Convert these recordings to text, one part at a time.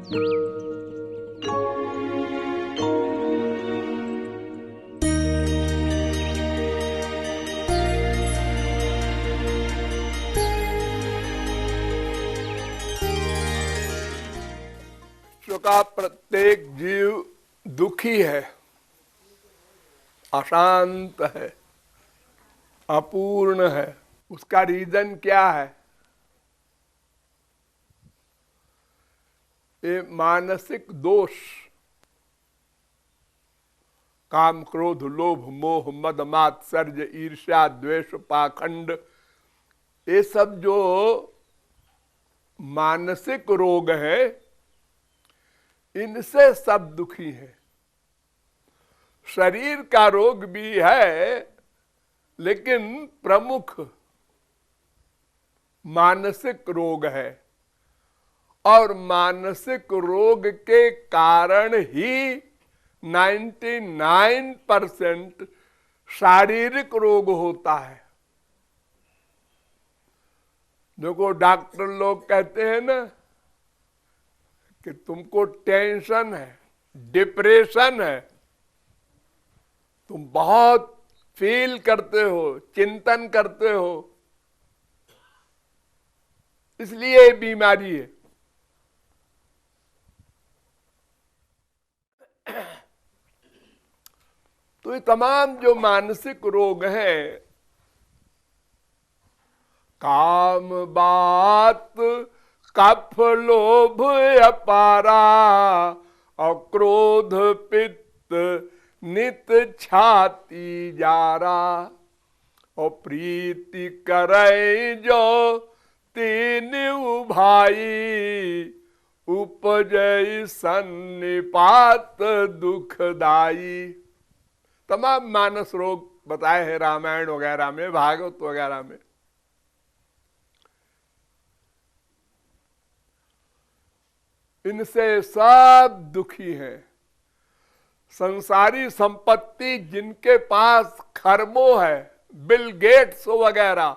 का प्रत्येक जीव दुखी है, अशांत है, अपूर्ण है। उसका रीजन क्या है? ये मानसिक दोष, काम क्रोध लोभ मोह मद मात्सर्य ईर्ष्या द्वेष पाखंड, ये सब जो मानसिक रोग है, इनसे सब दुखी है। शरीर का रोग भी है, लेकिन प्रमुख मानसिक रोग है। और मानसिक रोग के कारण ही 99% शारीरिक रोग होता है। देखो, डॉक्टर लोग कहते हैं ना कि तुमको टेंशन है, डिप्रेशन है, तुम बहुत फील करते हो, चिंतन करते हो, इसलिए बीमारी है। तो ये तमाम जो मानसिक रोग हैं, काम बात कफ लोभ अपारा और क्रोध पित्त नित छाती जारा और प्रीति करे जो तीन भाई उपजय सन्निपात दुखदाई। तमाम मानस रोग बताए हैं रामायण वगैरह में, भागवत वगैरह में। इनसे सब दुखी हैं। संसारी संपत्ति जिनके पास खरबों है, बिल गेट्स वगैरह,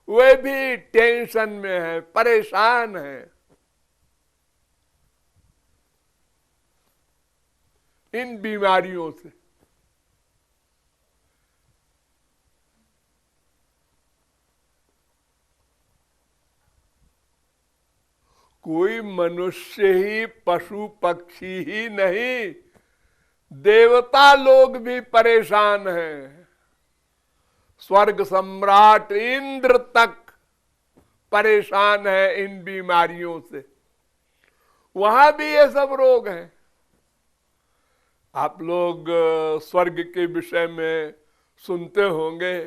वे भी टेंशन में है, परेशान है। इन बीमारियों से कोई मनुष्य ही, पशु पक्षी ही नहीं, देवता लोग भी परेशान हैं। स्वर्ग सम्राट इंद्र तक परेशान है इन बीमारियों से। वहां भी ये सब रोग हैं। आप लोग स्वर्ग के विषय में सुनते होंगे,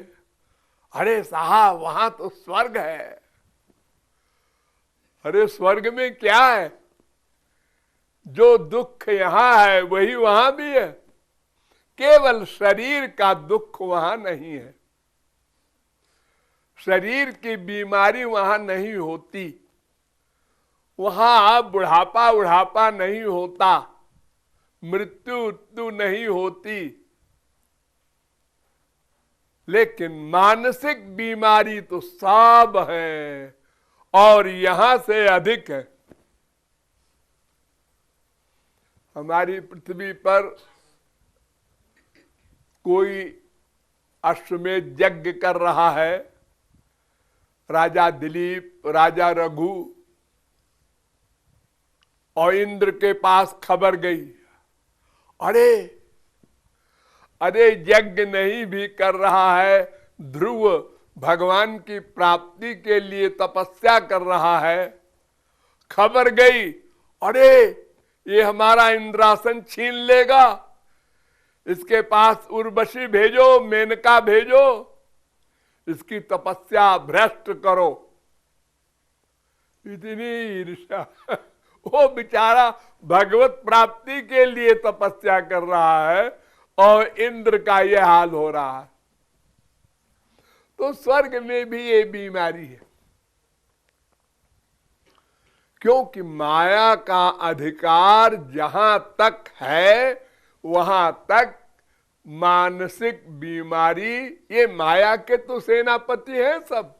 अरे साहब वहां तो स्वर्ग है। अरे स्वर्ग में क्या है? जो दुख यहां है वही वहां भी है। केवल शरीर का दुख वहां नहीं है, शरीर की बीमारी वहां नहीं होती, वहां बुढ़ापा नहीं होता, मृत्यु नहीं होती। लेकिन मानसिक बीमारी तो सब है, और यहां से अधिक है। हमारी पृथ्वी पर कोई अश्वमेध यज्ञ कर रहा है, राजा दिलीप, राजा रघु, और इंद्र के पास खबर गई, अरे यज्ञ नहीं भी कर रहा है, ध्रुव भगवान की प्राप्ति के लिए तपस्या कर रहा है। खबर गई, अरे ये हमारा इंद्रासन छीन लेगा, इसके पास उर्वशी भेजो, मेनका भेजो, इसकी तपस्या भ्रष्ट करो। इतनी ईर्ष्या। वो बेचारा भगवत प्राप्ति के लिए तपस्या कर रहा है और इंद्र का यह हाल हो रहा है। तो स्वर्ग में भी ये बीमारी है, क्योंकि माया का अधिकार जहां तक है वहां तक मानसिक बीमारी, ये माया के तो सेनापति हैं सब,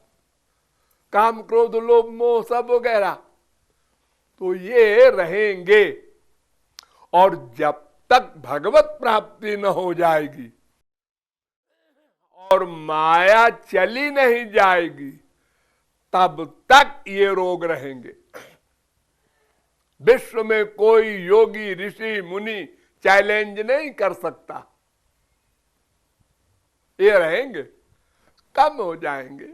काम क्रोध लोभ मोह सब वगैरह। तो ये रहेंगे। और जब तक भगवत प्राप्ति न हो जाएगी और माया चली नहीं जाएगी, तब तक ये रोग रहेंगे। विश्व में कोई योगी ऋषि मुनि चैलेंज नहीं कर सकता। ये रहेंगे, कम हो जाएंगे।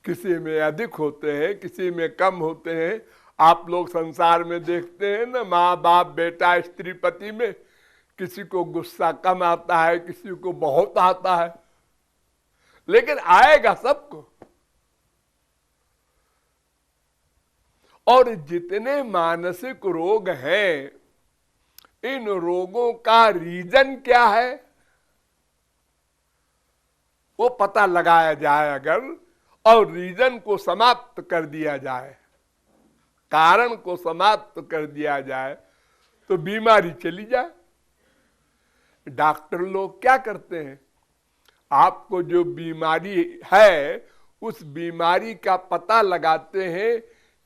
किसी में अधिक होते हैं, किसी में कम होते हैं। आप लोग संसार में देखते हैं ना, माँ बाप बेटा स्त्री पति में किसी को गुस्सा कम आता है, किसी को बहुत आता है, लेकिन आएगा सबको। और जितने मानसिक रोग हैं, इन रोगों का रीजन क्या है वो पता लगाया जाए अगर, और रीजन को समाप्त कर दिया जाए, कारण को समाप्त कर दिया जाए, तो बीमारी चली जाए। डॉक्टर लोग क्या करते हैं, आपको जो बीमारी है उस बीमारी का पता लगाते हैं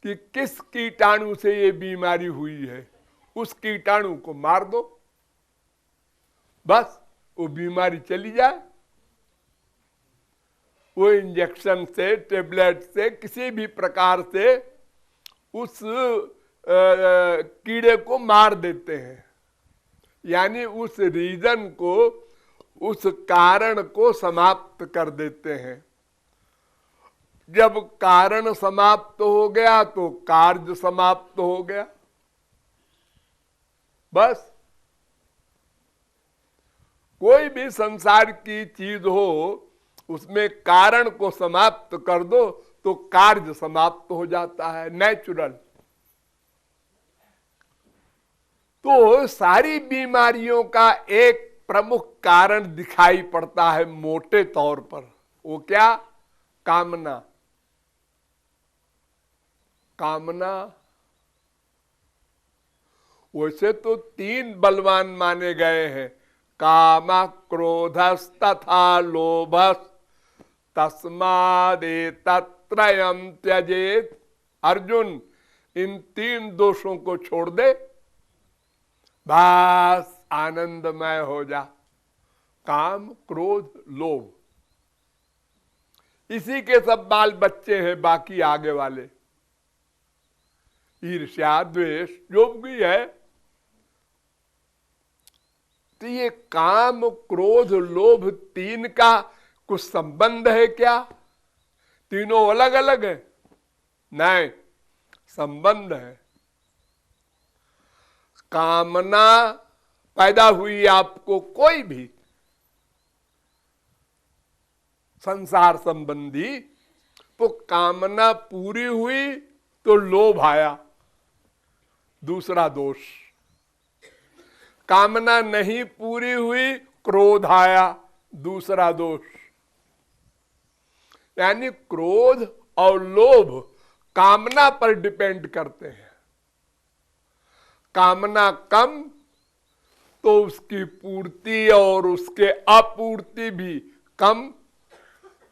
कि किस कीटाणु से ये बीमारी हुई है, उस कीटाणु को मार दो, बस वो बीमारी चली जाए। वो इंजेक्शन से, टेबलेट से, किसी भी प्रकार से उस कीड़े को मार देते हैं, यानी उस रीजन को, उस कारण को समाप्त कर देते हैं। जब कारण समाप्त हो गया तो कार्य समाप्त हो गया, बस। कोई भी संसार की चीज हो, उसमें कारण को समाप्त कर दो तो कार्य समाप्त हो जाता है, नेचुरल। तो सारी बीमारियों का एक प्रमुख कारण दिखाई पड़ता है मोटे तौर पर, वो क्या? कामना। कामना। वैसे तो 3 बलवान माने गए हैं, काम, क्रोधस तथा लोभस, तस्मादेतत्रयम् त्यजेत। अर्जुन, इन 3 दोषों को छोड़ दे, बस आनंदमय हो जा। काम, क्रोध, लोभ, इसी के सब बाल बच्चे हैं, बाकी आगे वाले ईर्ष्या, द्वेष जो भी है। तो ये काम, क्रोध, लोभ 3 का कुछ संबंध है क्या? तीनों अलग अलग है? नहीं, संबंध है। कामना पैदा हुई आपको कोई भी संसार संबंधी, तो कामना पूरी हुई तो लोभ आया, दूसरा दोष। कामना नहीं पूरी हुई, क्रोध आया, दूसरा दोष। यानी क्रोध और लोभ कामना पर डिपेंड करते हैं। कामना कम तो उसकी पूर्ति और उसके अपूर्ति भी कम,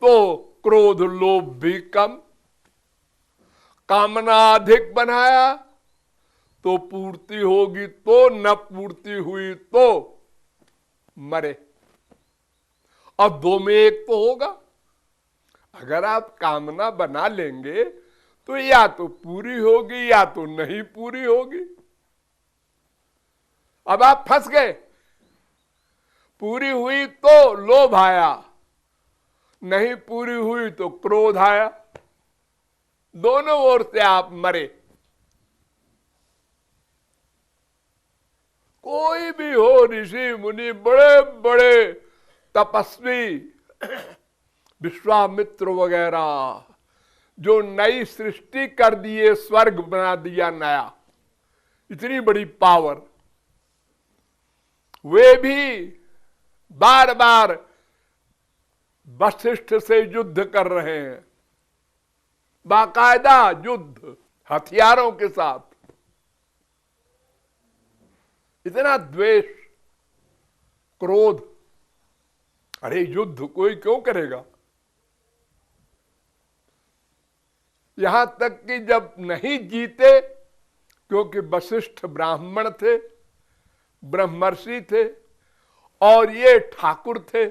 तो क्रोध लोभ भी कम। कामना अधिक बनाया तो पूर्ति होगी तो, न पूर्ति हुई तो मरे। अब 2 में 1 तो होगा। अगर आप कामना बना लेंगे तो या तो पूरी होगी या तो नहीं पूरी होगी। अब आप फंस गए, पूरी हुई तो लोभ आया, नहीं पूरी हुई तो क्रोध आया, दोनों ओर से आप मरे। कोई भी हो, ऋषि मुनि, बड़े बड़े तपस्वी, विश्वामित्र वगैरह, जो नई सृष्टि कर दिए, स्वर्ग बना दिया नया, इतनी बड़ी पावर, वे भी बार बार वशिष्ठ से युद्ध कर रहे हैं, बाकायदा युद्ध, हथियारों के साथ। इतना द्वेष, क्रोध। अरे युद्ध कोई क्यों करेगा? यहां तक कि जब नहीं जीते, क्योंकि वशिष्ठ ब्राह्मण थे, ब्रह्मर्षि थे, और ये ठाकुर थे,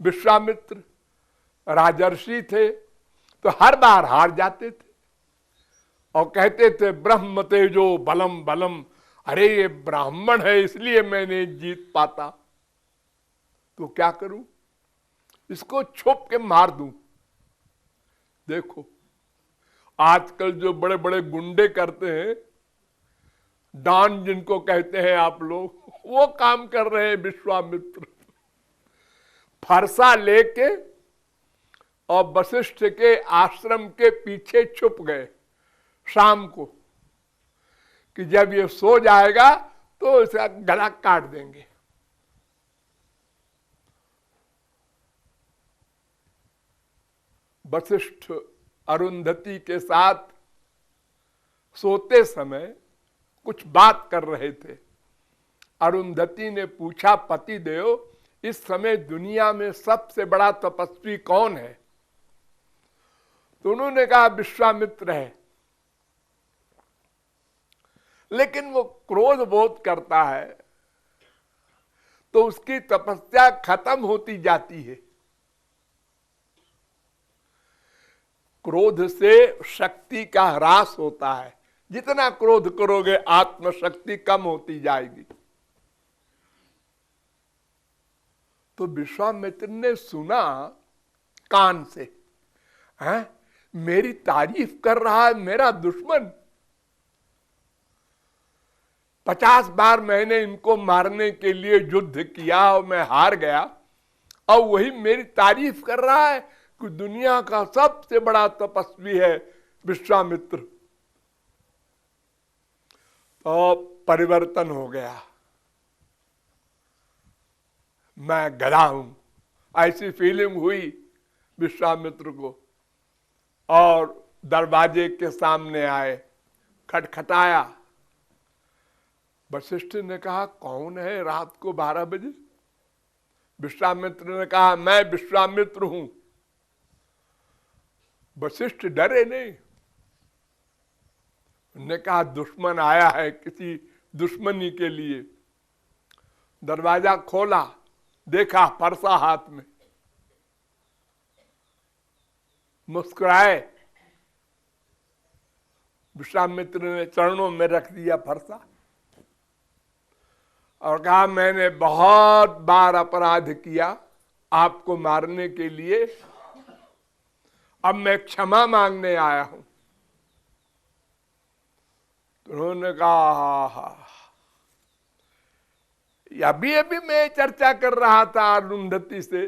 विश्वामित्र राजर्षि थे, तो हर बार हार जाते थे और कहते थे ब्रह्म तेजो बलम बलम, अरे ये ब्राह्मण है इसलिए मैं नहीं जीत पाता, तो क्या करूं, इसको छुप के मार दूं। देखो आजकल जो बड़े बड़े गुंडे करते हैं, डॉन जिनको कहते हैं आप लोग, वो काम कर रहे हैं विश्वामित्र। फरसा लेके और वशिष्ठ के आश्रम के पीछे छुप गए शाम को, कि जब ये सो जाएगा तो इसका गला काट देंगे। वशिष्ठ अरुंधति के साथ सोते समय कुछ बात कर रहे थे। अरुंधति ने पूछा, पति देव, इस समय दुनिया में सबसे बड़ा तपस्वी कौन है? तो उन्होंने कहा विश्वामित्र है, लेकिन वो क्रोध बहुत करता है तो उसकी तपस्या खत्म होती जाती है। क्रोध से शक्ति का ह्रास होता है, जितना क्रोध करोगे आत्मशक्ति कम होती जाएगी। तो विश्वामित्र ने सुना कान से, हैं, मेरी तारीफ कर रहा है मेरा दुश्मन, 50 बार मैंने इनको मारने के लिए युद्ध किया और मैं हार गया, और वही मेरी तारीफ कर रहा है कि दुनिया का सबसे बड़ा तपस्वी है विश्वामित्र। तो परिवर्तन हो गया, मैं गधा हूं, ऐसी फीलिंग हुई विश्वामित्र को। और दरवाजे के सामने आए, खटखटाया। वशिष्ठ ने कहा कौन है रात को 12 बजे? विश्वामित्र ने कहा मैं विश्वामित्र हूं। वशिष्ठ डरे नहीं, उन्होंने कहा दुश्मन आया है किसी दुश्मनी के लिए। दरवाजा खोला, देखा फरसा हाथ में, मुस्कुराए। विश्वामित्र ने चरणों में रख दिया फरसा और कहा मैंने बहुत बार अपराध किया आपको मारने के लिए, अब मैं क्षमा मांगने आया हूं। तो उन्होंने कहा हा, अभी अभी मैं चर्चा कर रहा था अरुंधति से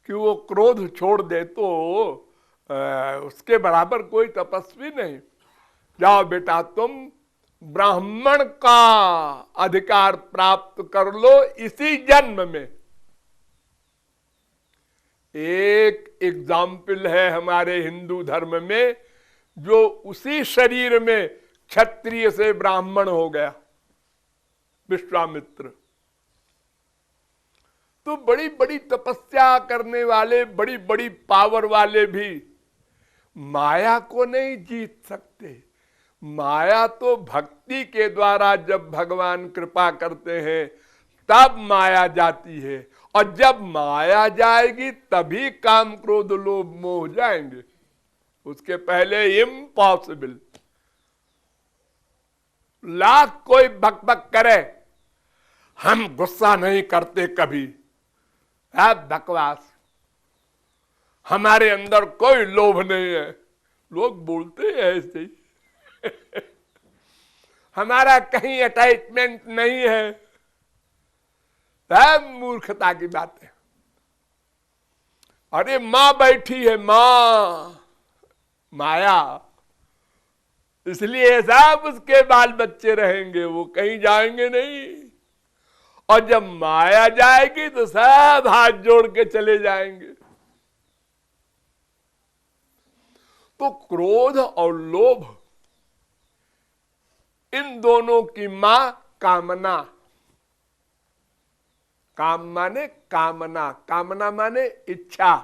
कि वो क्रोध छोड़ दे तो उसके बराबर कोई तपस्वी नहीं। जाओ बेटा तुम ब्राह्मण का अधिकार प्राप्त कर लो इसी जन्म में। एक एग्जाम्पल है हमारे हिंदू धर्म में, जो उसी शरीर में क्षत्रिय से ब्राह्मण हो गया, विश्वामित्र। तो बड़ी बड़ी तपस्या करने वाले, बड़ी बड़ी पावर वाले भी माया को नहीं जीत सकते। माया तो भक्ति के द्वारा जब भगवान कृपा करते हैं तब माया जाती है, और जब माया जाएगी तभी काम क्रोध लोभ मोह जाएंगे, उसके पहले इम्पॉसिबल। लाख कोई बकबक करे, हम गुस्सा नहीं करते कभी, बकवास, हमारे अंदर कोई लोभ नहीं है, लोग बोलते हैं ऐसे ही। हमारा कहीं अटैचमेंट नहीं है, सब मूर्खता की बात है। अरे मां बैठी है, मां माया, इसलिए सब उसके बाल बच्चे रहेंगे, वो कहीं जाएंगे नहीं। और जब माया जाएगी तो सब हाथ जोड़ के चले जाएंगे। तो क्रोध और लोभ, इन दोनों की मां कामना। काम माने कामना, कामना माने इच्छा।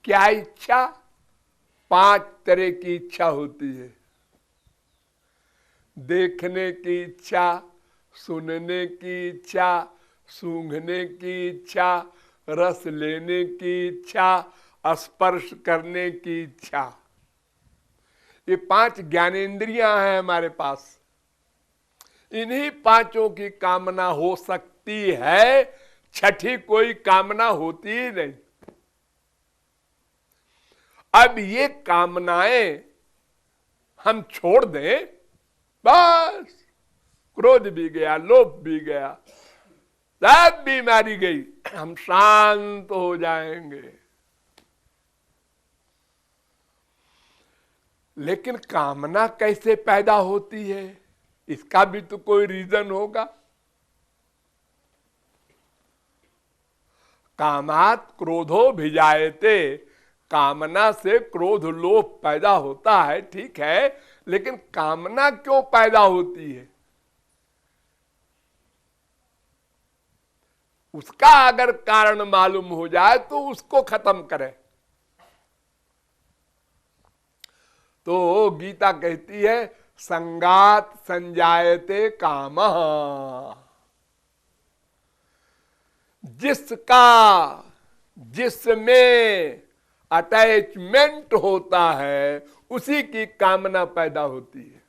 क्या इच्छा? 5 तरह की इच्छा होती है। देखने की इच्छा, सुनने की इच्छा, सूंघने की इच्छा, रस लेने की इच्छा, स्पर्श करने की इच्छा। ये 5 ज्ञानेंद्रियां हैं हमारे पास। इन्हीं 5 की कामना हो सकती है, छठी कोई कामना होती ही नहीं। अब ये कामनाएं हम छोड़ दें, बस क्रोध भी गया, लोभ भी गया, सब बीमारी गई, हम शांत हो जाएंगे। लेकिन कामना कैसे पैदा होती है, इसका भी तो कोई रीजन होगा। कामात क्रोधो भिजायते, कामना से क्रोध लोभ पैदा होता है, ठीक है, लेकिन कामना क्यों पैदा होती है, उसका अगर कारण मालूम हो जाए तो उसको खत्म करें। तो गीता कहती है संगात संजायते कामः, जिसका जिसमें अटैचमेंट होता है उसी की कामना पैदा होती है।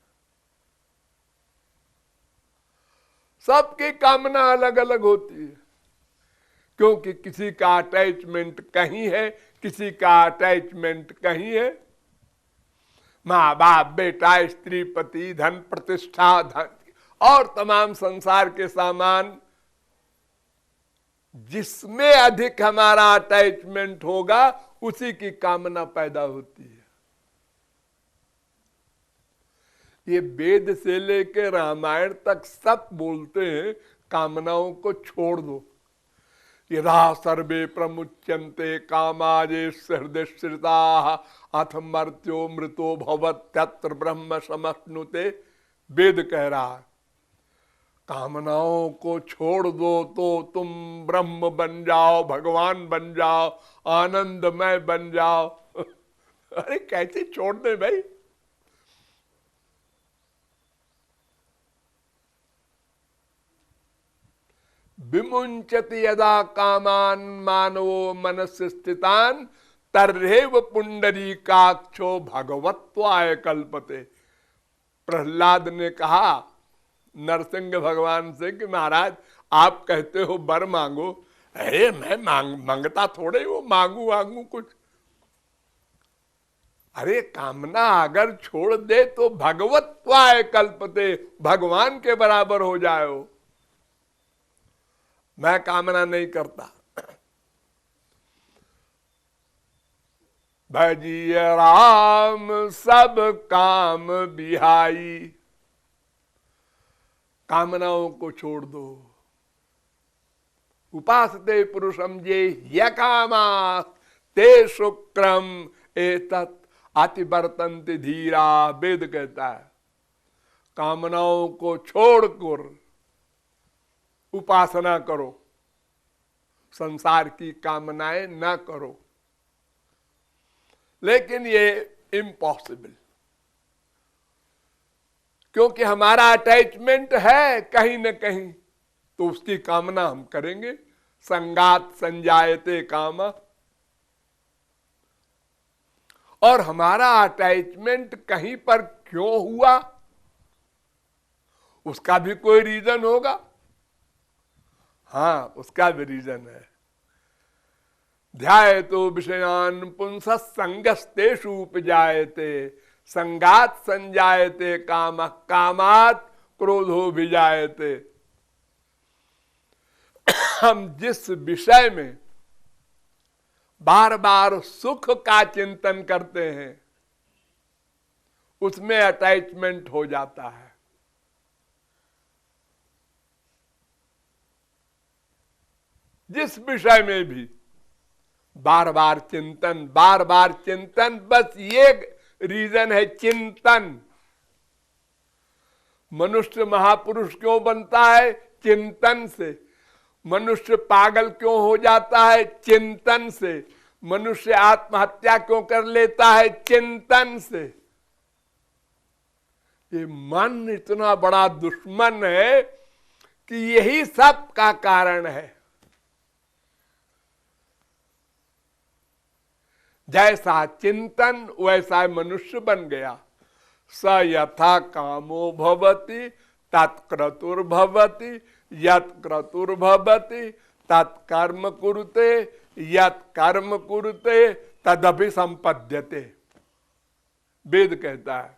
सबकी कामना अलग अलग होती है, क्योंकि किसी का अटैचमेंट कहीं है, किसी का अटैचमेंट कहीं है। माँ बाप, बेटा, स्त्री, पति, धन, प्रतिष्ठा, धन और तमाम संसार के सामान, जिसमें अधिक हमारा अटैचमेंट होगा उसी की कामना पैदा होती है। ये वेद से लेकर रामायण तक सब बोलते हैं कामनाओं को छोड़ दो। यदा सर्वे प्रमुच्यन्ते कामाजे हृदय श्रिता अथ मर्त्यो मृतो भवत्यत्र ब्रह्म समश्नुते, वेद कह रहा है कामनाओं को छोड़ दो तो तुम ब्रह्म बन जाओ, भगवान बन जाओ, आनंदमय बन जाओ। अरे कैसे छोड़ दे भाई, विमुंचति यदा कामान मानवो मनस्य स्थितान तर्हेव पुंडरीकाक्षो भगवत्वाय कल्पते। प्रहलाद ने कहा नरसिंह भगवान से कि महाराज आप कहते हो वर मांगो, अरे मैं मांगता थोड़े हो, मांगू कुछ। अरे कामना अगर छोड़ दे तो भगवत्वाय कल्पते, भगवान के बराबर हो जाओ। मैं कामना नहीं करता। भजिय राम सब काम बिहाई, कामनाओं को छोड़ दो। उपासते पुरुषम जे यकामा ते शुक्रम एतत् अतिवर्तन्ति धीरा, वेद कहता है कामनाओं को छोड़कर उपासना करो, संसार की कामनाएं ना करो। लेकिन ये इम्पॉसिबल, क्योंकि हमारा अटैचमेंट है कहीं न कहीं, तो उसकी कामना हम करेंगे। संगात संजायते काम, और हमारा अटैचमेंट कहीं पर क्यों हुआ उसका भी कोई रीजन होगा। हाँ, उसका भी रीजन है। ध्यायतो विषयान पुंसः संगस्तेषु उपजायते, संगात संजायते काम, कामात क्रोधो विजायते। हम जिस विषय में बार बार सुख का चिंतन करते हैं उसमें अटैचमेंट हो जाता है। जिस विषय में भी बार बार चिंतन, बस ये रीजन है चिंतन। मनुष्य महापुरुष क्यों बनता है? चिंतन से। मनुष्य पागल क्यों हो जाता है? चिंतन से। मनुष्य आत्महत्या क्यों कर लेता है? चिंतन से। ये मन इतना बड़ा दुश्मन है कि यही सब का कारण है। जैसा चिंतन वैसा मनुष्य बन गया। स यथा कामो भवति तत्क्रतुर्भवति, यत् क्रतुर्भवति तत्कर्म कुरुते, यत् कर्म कुरुते तदपि संपद्यते, वेद कहता है।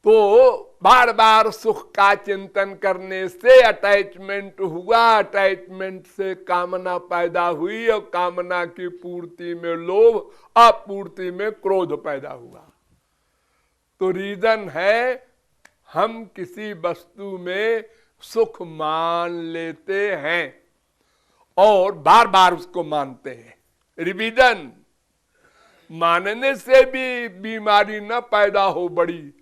तो बार बार सुख का चिंतन करने से अटैचमेंट हुआ, अटैचमेंट से कामना पैदा हुई और कामना की पूर्ति में लोभ, अपूर्ति में क्रोध पैदा हुआ। तो रीजन है हम किसी वस्तु में सुख मान लेते हैं और बार बार उसको मानते हैं। रिवीजन मानने से भी बीमारी न पैदा हो बड़ी,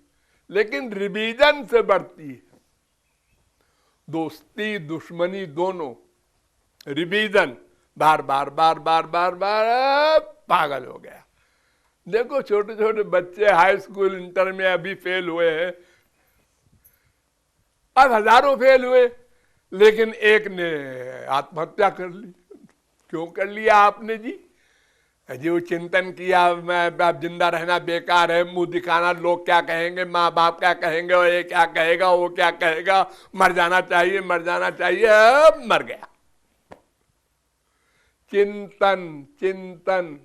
लेकिन रिवीजन से बढ़ती है। दोस्ती दुश्मनी दोनों, रिवीजन बार बार बार बार बार बार पागल हो गया। देखो छोटे छोटे बच्चे हाई स्कूल इंटर में अभी फेल हुए हैं, अब हजारों फेल हुए, लेकिन एक ने आत्महत्या कर ली। क्यों कर लिया आपने जी? जो चिंतन किया मैं अब जिंदा रहना बेकार है, मुंह दिखाना, लोग क्या कहेंगे, माँ बाप क्या कहेंगे, और ये क्या कहेगा, वो क्या कहेगा, मर जाना चाहिए, मर जाना चाहिए, अब मर गया। चिंतन चिंतन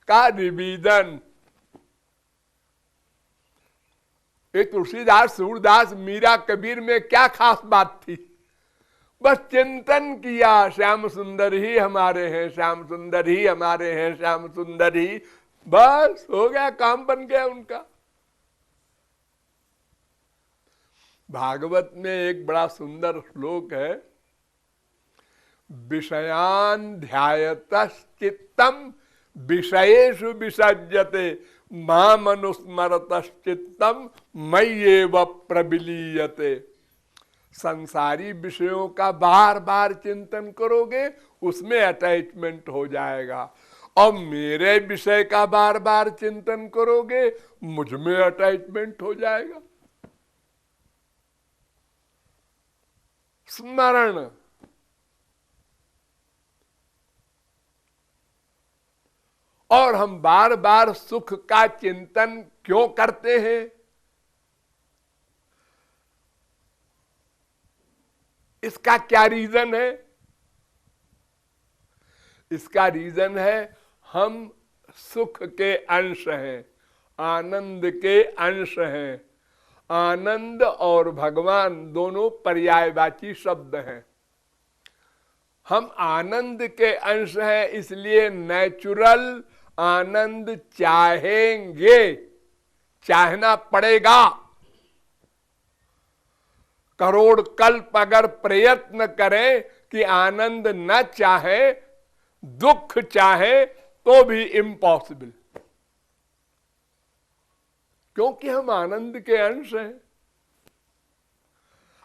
का रिवीजन। ये तुलसीदास, सूरदास, मीरा, कबीर में क्या खास बात थी? बस चिंतन किया, श्याम सुंदर ही हमारे हैं, श्याम सुंदर ही हमारे हैं, श्याम सुंदर ही, बस हो गया, काम बन गया उनका। भागवत में एक बड़ा सुंदर श्लोक है, विषयान ध्यायतश्चित्तम विषयेषु विसज्जते माम अनुस्मरतश्चित्तम मय्येव प्रविलीयते। संसारी विषयों का बार बार चिंतन करोगे, उसमें अटैचमेंट हो जाएगा, और मेरे विषय का बार बार चिंतन करोगे, मुझ में अटैचमेंट हो जाएगा। स्मरण, और हम बार बार सुख का चिंतन क्यों करते हैं? इसका क्या रीजन है? इसका रीजन है हम सुख के अंश हैं, आनंद के अंश हैं। आनंद और भगवान दोनों पर्यायवाची शब्द हैं। हम आनंद के अंश हैं, इसलिए नेचुरल आनंद चाहेंगे, चाहना पड़ेगा। करोड़ कल्प अगर प्रयत्न करें कि आनंद न चाहे, दुख चाहे, तो भी इम्पॉसिबल, क्योंकि हम आनंद के अंश हैं,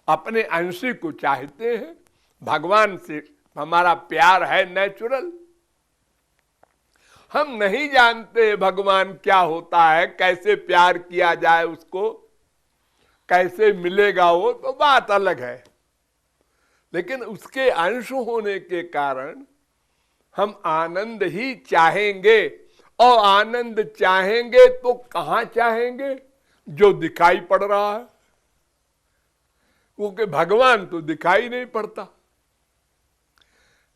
अपने अंश को चाहते हैं। भगवान से हमारा प्यार है नेचुरल। हम नहीं जानते भगवान क्या होता है, कैसे प्यार किया जाए उसको, कैसे मिलेगा, वो तो बात अलग है। लेकिन उसके अंश होने के कारण हम आनंद ही चाहेंगे, और आनंद चाहेंगे तो कहां चाहेंगे? जो दिखाई पड़ रहा है, क्योंकि भगवान तो दिखाई नहीं पड़ता।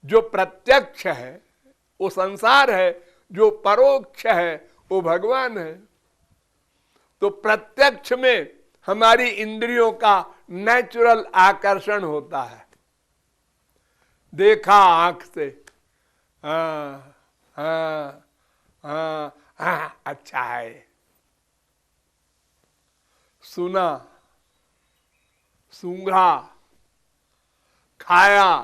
जो प्रत्यक्ष है वो संसार है, जो परोक्ष है वो भगवान है। तो प्रत्यक्ष में हमारी इंद्रियों का नेचुरल आकर्षण होता है। देखा आंख से, हाँ हाँ हाँ हाँ अच्छा है, सुना, सूंघा, खाया,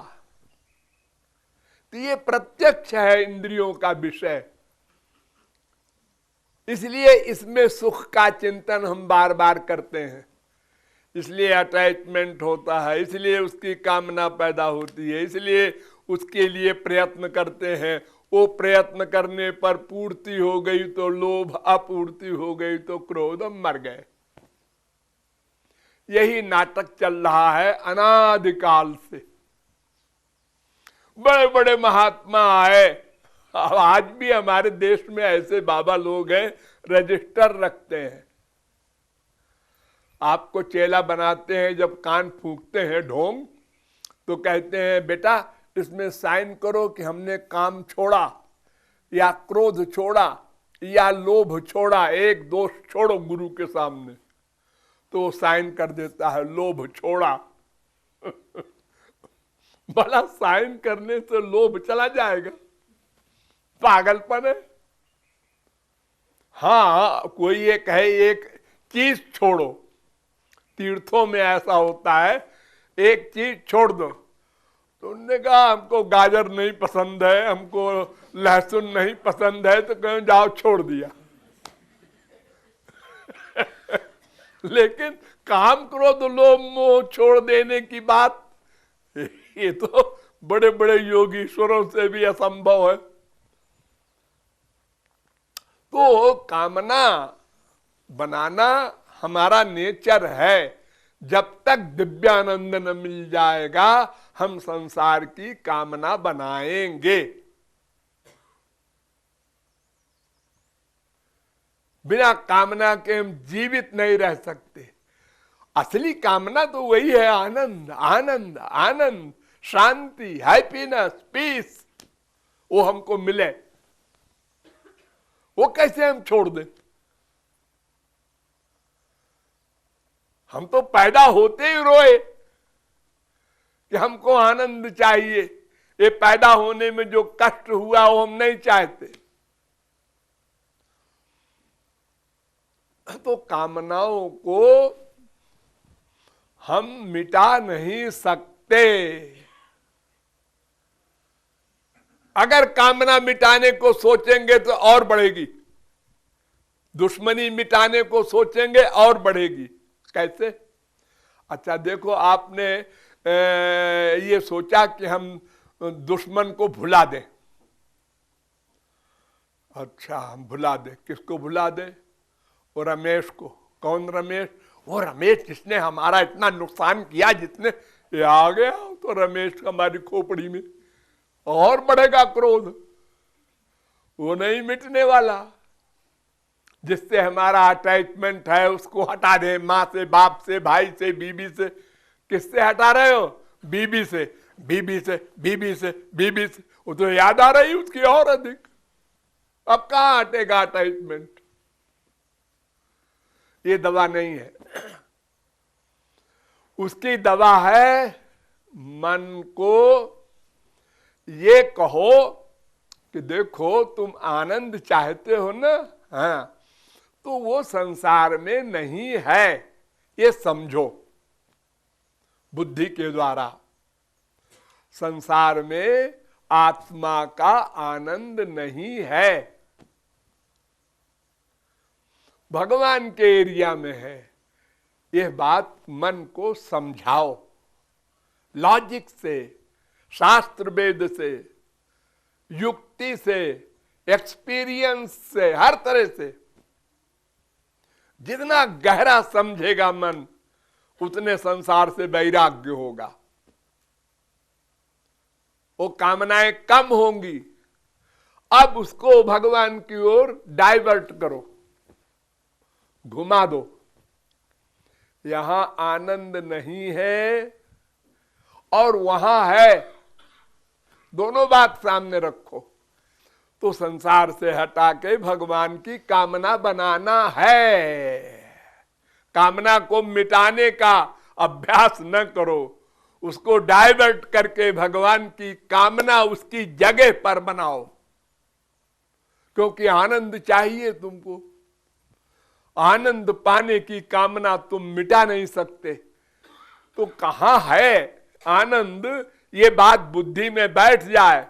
तो ये प्रत्यक्ष है इंद्रियों का विषय। इसलिए इसमें सुख का चिंतन हम बार बार करते हैं। इसलिए अटैचमेंट होता है, इसलिए उसकी कामना पैदा होती है, इसलिए उसके लिए प्रयत्न करते हैं। वो प्रयत्न करने पर पूर्ति हो गई तो लोभ, अपूर्ति हो गई तो क्रोध, मर गए। यही नाटक चल रहा है अनादिकाल से। बड़े बड़े महात्मा आए, आज भी हमारे देश में ऐसे बाबा लोग हैं, रजिस्टर रखते हैं। आपको चेला बनाते हैं, जब कान फूंकते हैं ढोंग, तो कहते हैं बेटा इसमें साइन करो कि हमने काम छोड़ा, या क्रोध छोड़ा, या लोभ छोड़ा, एक दोष छोड़ो गुरु के सामने। तो साइन कर देता है, लोभ छोड़ा। भला साइन करने से लोभ चला जाएगा? पागलपन है। हाँ, कोई ये कहे एक चीज छोड़ो, तीर्थों में ऐसा होता है, एक चीज छोड़ दो। तो उन्होंने कहा हमको गाजर नहीं पसंद है, हमको लहसुन नहीं पसंद है, तो कहें जाओ छोड़ दिया। लेकिन काम, क्रोध, लोभ, मोह छोड़ देने की बात, ये तो बड़े बड़े योगीश्वरों से भी असंभव है। तो कामना बनाना हमारा नेचर है। जब तक दिव्यानंद न मिल जाएगा हम संसार की कामना बनाएंगे। बिना कामना के हम जीवित नहीं रह सकते। असली कामना तो वही है, आनंद आनंद आनंद, शांति, हैप्पीनेस, पीस, वो हमको मिले। वो कैसे हम छोड़ दें? हम तो पैदा होते ही रोए कि हमको आनंद चाहिए। ये पैदा होने में जो कष्ट हुआ वो हम नहीं चाहते। तो कामनाओं को हम मिटा नहीं सकते। अगर कामना मिटाने को सोचेंगे तो और बढ़ेगी, दुश्मनी मिटाने को सोचेंगे और बढ़ेगी। कैसे? अच्छा देखो, आपने ये सोचा कि हम दुश्मन को भुला दें। अच्छा, हम भुला दें, किसको भुला दें? वो रमेश को। कौन रमेश? वो रमेश जिसने हमारा इतना नुकसान किया, जिसने ये आ गया तो रमेश हमारी खोपड़ी में और बढ़ेगा क्रोध। वो नहीं मिटने वाला। जिससे हमारा अटैचमेंट है उसको हटा दे, माँ से, बाप से, भाई से, बीबी से। किससे हटा रहे हो? बीबी से, बीबी से, बीबी से, बीबी से। वो तो याद आ रही उसकी और अधिक। अब कहाँ हटेगा अटैचमेंट? ये दवा नहीं है। उसकी दवा है मन को ये कहो कि देखो तुम आनंद चाहते हो ना, हाँ, तो वो संसार में नहीं है, ये समझो। बुद्धि के द्वारा संसार में आत्मा का आनंद नहीं है, भगवान के एरिया में है। यह बात मन को समझाओ, लॉजिक से, शास्त्र वेद से, युक्ति से, एक्सपीरियंस से, हर तरह से। जितना गहरा समझेगा मन, उतने संसार से वैराग्य होगा। वो कामनाएं कम होंगी। अब उसको भगवान की ओर डाइवर्ट करो, घुमा दो। यहां आनंद नहीं है और वहां है, दोनों बात सामने रखो। तो संसार से हटा के भगवान की कामना बनाना है। कामना को मिटाने का अभ्यास न करो, उसको डाइवर्ट करके भगवान की कामना उसकी जगह पर बनाओ। क्योंकि आनंद चाहिए तुमको। आनंद पाने की कामना तुम मिटा नहीं सकते। तो कहां है आनंद? ये बात बुद्धि में बैठ जाए।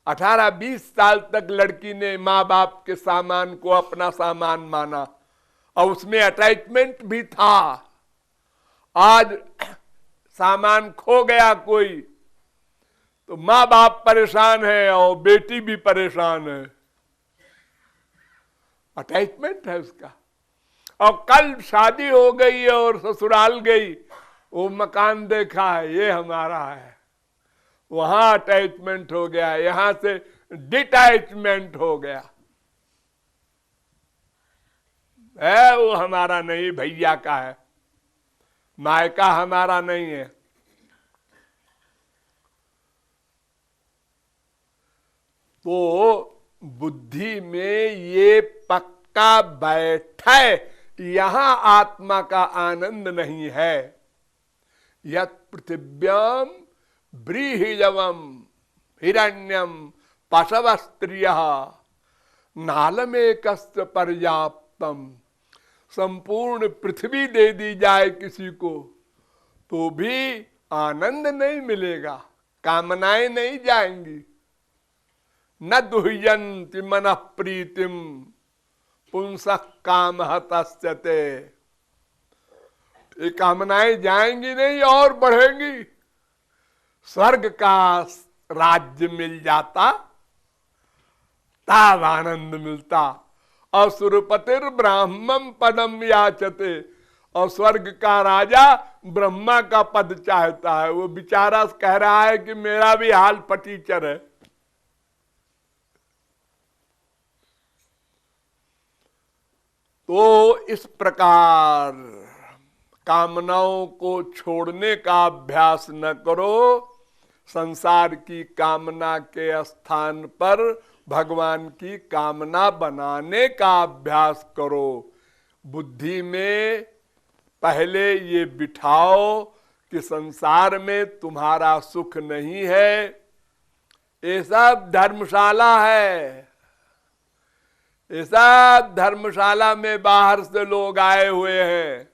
18-20 साल तक लड़की ने माँ बाप के सामान को अपना सामान माना और उसमें अटैचमेंट भी था। आज सामान खो गया कोई तो माँ बाप परेशान है और बेटी भी परेशान है, अटैचमेंट है उसका। और कल शादी हो गई है और ससुराल गई, वो मकान देखा है ये हमारा है, वहां अटैचमेंट हो गया, यहां से डिटैचमेंट हो गया है, वो हमारा नहीं, भैया का है, मायका हमारा नहीं है। तो बुद्धि में ये पक्का बैठे, यहां आत्मा का आनंद नहीं है। यत् पृथिव्याम व्रीहिजवम हिरण्यम पशव स्त्रिय नालमेकस्य पर्याप्तम, संपूर्ण पृथ्वी दे दी जाए किसी को तो भी आनंद नहीं मिलेगा, कामनाएं नहीं जाएंगी। न दुह्यन्ति मनः प्रीतिम पुंसः कामः तस्यते, ये कामनाएं जाएंगी नहीं और बढ़ेंगी। स्वर्ग का राज्य मिल जाता तब आनंद मिलता। असुरपतिर ब्राह्मण पदम याचते, और स्वर्ग का राजा ब्रह्मा का पद चाहता है। वो बेचारा कह रहा है कि मेरा भी हाल फटीचर है। तो इस प्रकार कामनाओं को छोड़ने का अभ्यास न करो, संसार की कामना के स्थान पर भगवान की कामना बनाने का अभ्यास करो। बुद्धि में पहले ये बिठाओ कि संसार में तुम्हारा सुख नहीं है, ये सब धर्मशाला है। ये सब धर्मशाला में बाहर से लोग आए हुए हैं,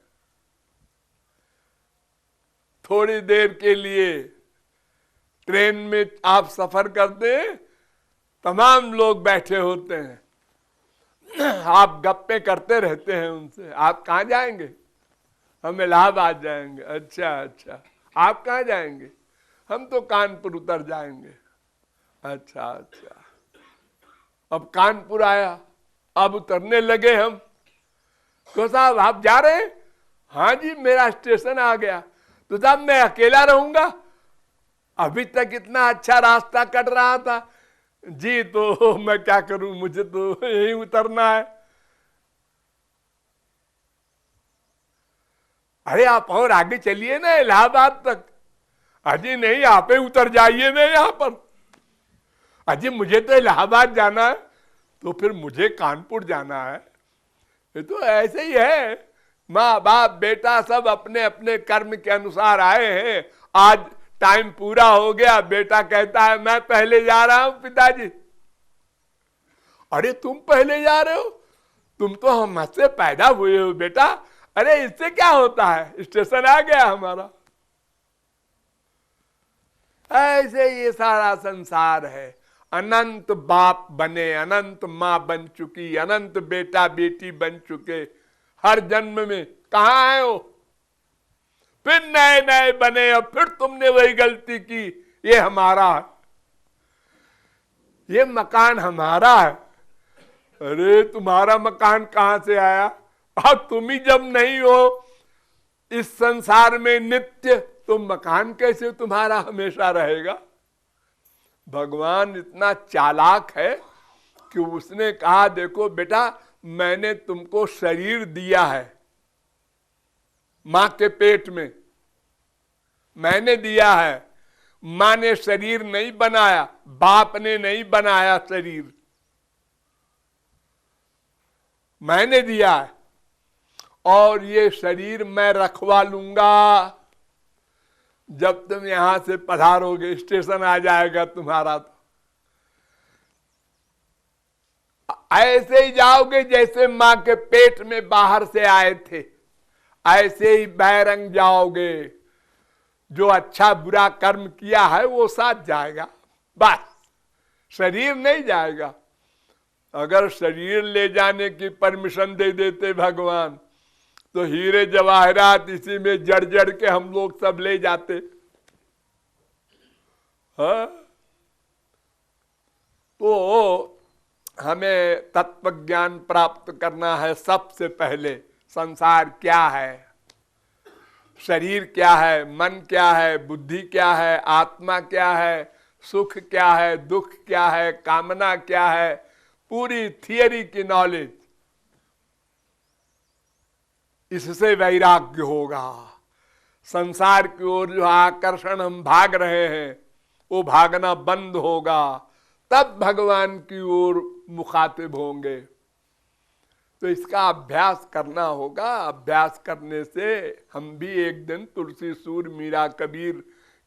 थोड़ी देर के लिए ट्रेन में आप सफर करते हैं, तमाम लोग बैठे होते हैं, आप गप्पे करते रहते हैं उनसे। आप कहाँ जाएंगे? हम इलाहाबाद जाएंगे। अच्छा अच्छा, आप कहाँ जाएंगे? हम तो कानपुर उतर जाएंगे। अच्छा अच्छा, अब कानपुर आया, अब उतरने लगे हम। तो साहब आप जा रहे हैं? हाँ जी मेरा स्टेशन आ गया। तो साहब मैं अकेला रहूंगा? अभी तक इतना अच्छा रास्ता कट रहा था जी, तो मैं क्या करूं, मुझे तो यहीं उतरना है। अरे आप और आगे चलिए ना इलाहाबाद तक। अजी नहीं, आप ही उतर जाइए ना यहाँ पर। अजी मुझे तो इलाहाबाद जाना है, तो फिर मुझे कानपुर जाना है। ये तो ऐसे ही है, माँ बाप बेटा सब अपने अपने कर्म के अनुसार आए हैं। आज टाइम पूरा हो गया, बेटा कहता है मैं पहले जा रहा हूं पिताजी। अरे तुम पहले जा रहे हो? तुम तो हमसे पैदा हुए हो बेटा। अरे इससे क्या होता है, स्टेशन आ गया हमारा। ऐसे ये सारा संसार है। अनंत बाप बने, अनंत माँ बन चुकी, अनंत बेटा बेटी बन चुके। हर जन्म में कहाँ आए हो? फिर नए नए बने और फिर तुमने वही गलती की। ये हमारा है, ये मकान हमारा है। अरे तुम्हारा मकान कहां से आया? अब तुम ही जब नहीं हो इस संसार में नित्य, तो मकान कैसे तुम्हारा हमेशा रहेगा? भगवान इतना चालाक है कि उसने कहा देखो बेटा, मैंने तुमको शरीर दिया है, मां के पेट में मैंने दिया है। मां ने शरीर नहीं बनाया, बाप ने नहीं बनाया शरीर, मैंने दिया है। और ये शरीर मैं रखवा लूंगा। जब तुम यहां से पधारोगे, स्टेशन आ जाएगा तुम्हारा, तो ऐसे ही जाओगे जैसे मां के पेट में बाहर से आए थे, ऐसे ही बैरंग जाओगे। जो अच्छा बुरा कर्म किया है वो साथ जाएगा, बस शरीर नहीं जाएगा। अगर शरीर ले जाने की परमिशन दे देते भगवान, तो हीरे जवाहरात इसी में जड़ जड़ के हम लोग सब ले जाते। हाँ, तो हमें तत्व ज्ञान प्राप्त करना है। सबसे पहले संसार क्या है, शरीर क्या है, मन क्या है, बुद्धि क्या है, आत्मा क्या है, सुख क्या है, दुख क्या है, कामना क्या है, पूरी थियरी की नॉलेज, इससे वैराग्य होगा। संसार की ओर जो आकर्षण हम भाग रहे हैं वो भागना बंद होगा, तब भगवान की ओर मुखातिब होंगे। तो इसका अभ्यास करना होगा। अभ्यास करने से हम भी एक दिन तुलसी, सूर, मीरा, कबीर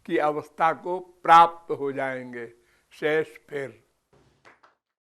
की अवस्था को प्राप्त हो जाएंगे। शेष फिर